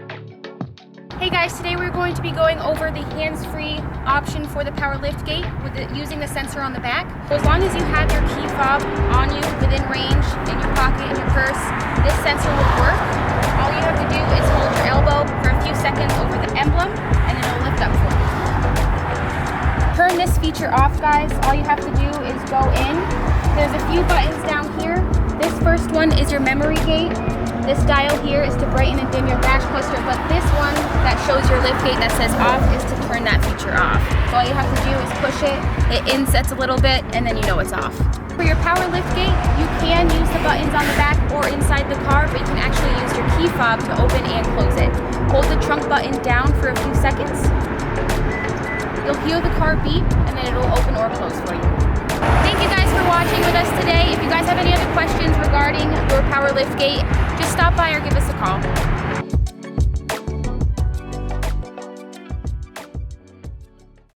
Hey guys, today we're going to be going over the hands-free option for the power liftgate using the sensor on the back. So as long as you have your key fob on you within range, in your pocket, in your purse, this sensor will work. All you have to do is hold your elbow for a few seconds over the emblem and then it'll lift up for you. Turn this feature off, guys. All you have to do is go in. There's a few buttons down here. This first one is your memory gate. This dial here is to brighten and dim your dash cluster, but this one that shows your liftgate that says off is to turn that feature off. So all you have to do is push it insets a little bit, and then you know it's off. For your power liftgate, you can use the buttons on the back or inside the car, but you can actually use your key fob to open and close it. Hold the trunk button down for a few seconds. You'll hear the car beep, and then it'll open or close for you. Thank you guys for watching with us today. If you guys have any other questions regarding your power liftgate, just stop by or give us a call.